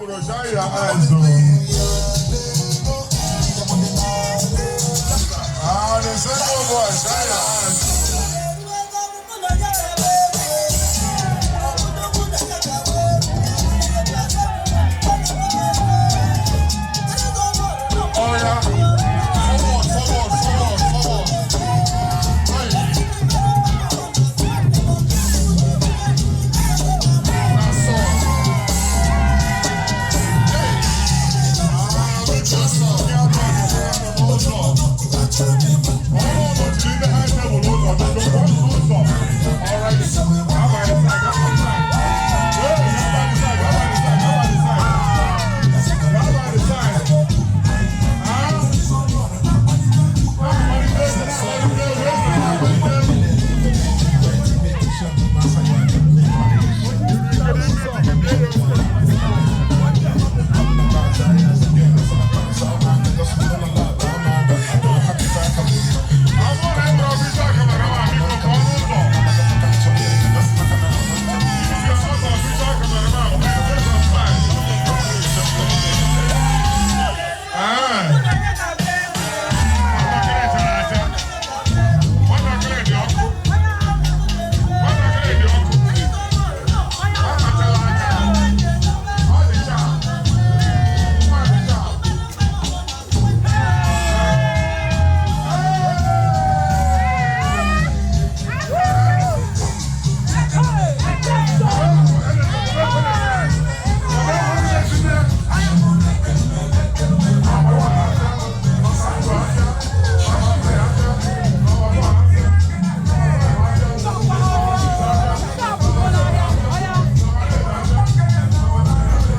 Shine your eyes, though. Ah, the second boy, shine your eyes. Oh, yeah. Forward. Right. That's all.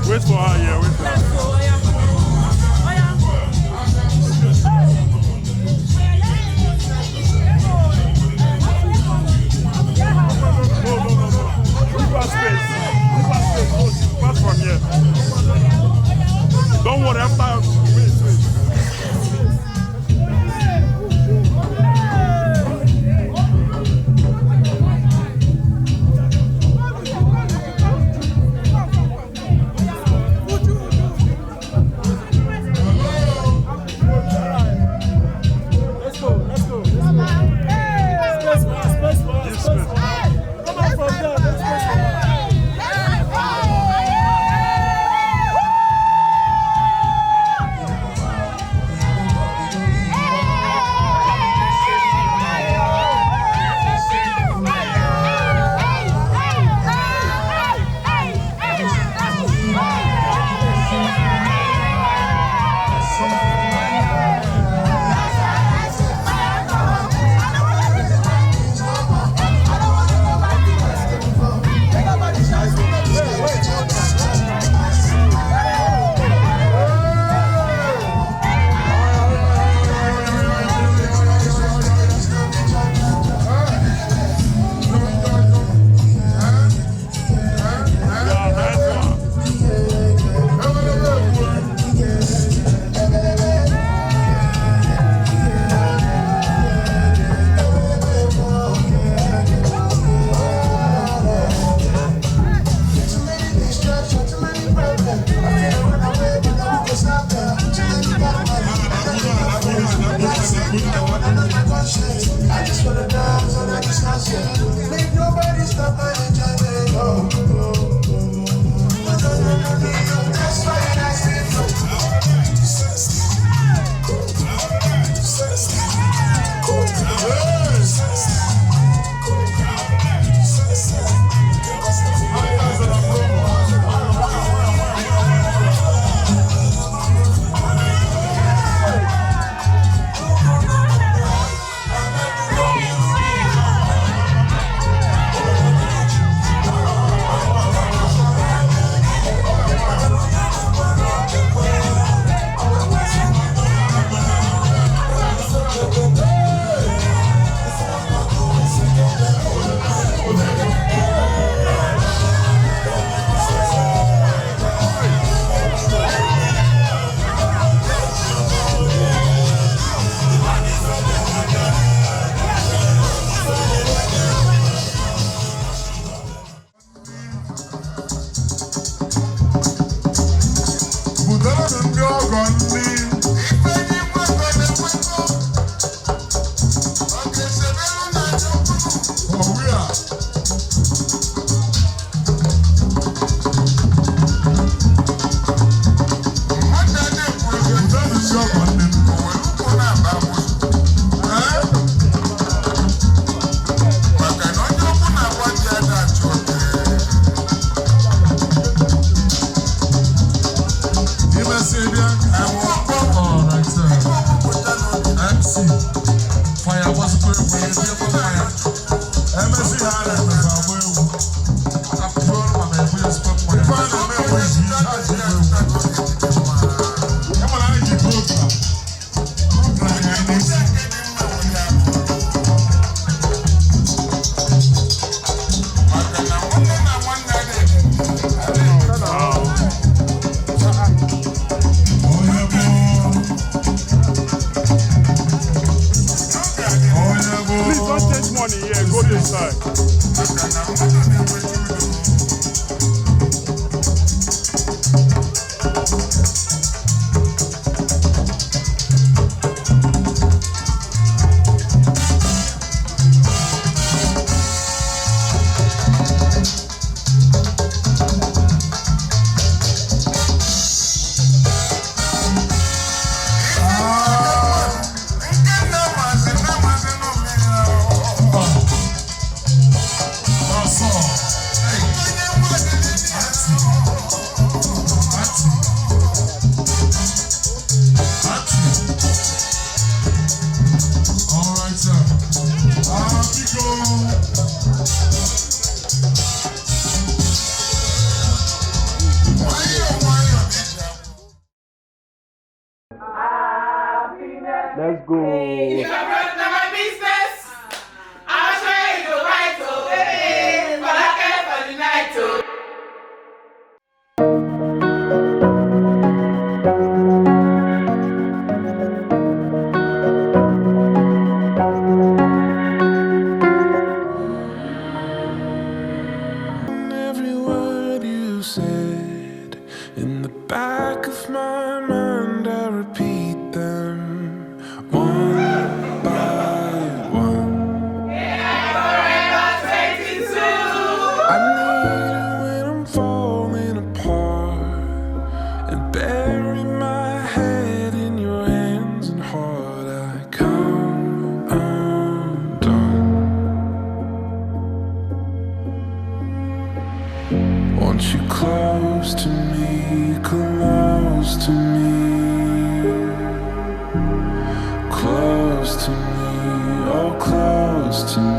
Wait for her, yeah, wait for her. No. Give her space. Pass from here. Don't worry, after. Wait. Let's go. You have run my business. I'm sure you go right to it. But I can't for the night to. Every word you said, in the back of my mind I repeat them one by one. Yeah, forever 22. I need it when I'm falling apart, and bury my head in your hands and heart. I come undone. Want you close to me, close to me, close to me, oh close to me.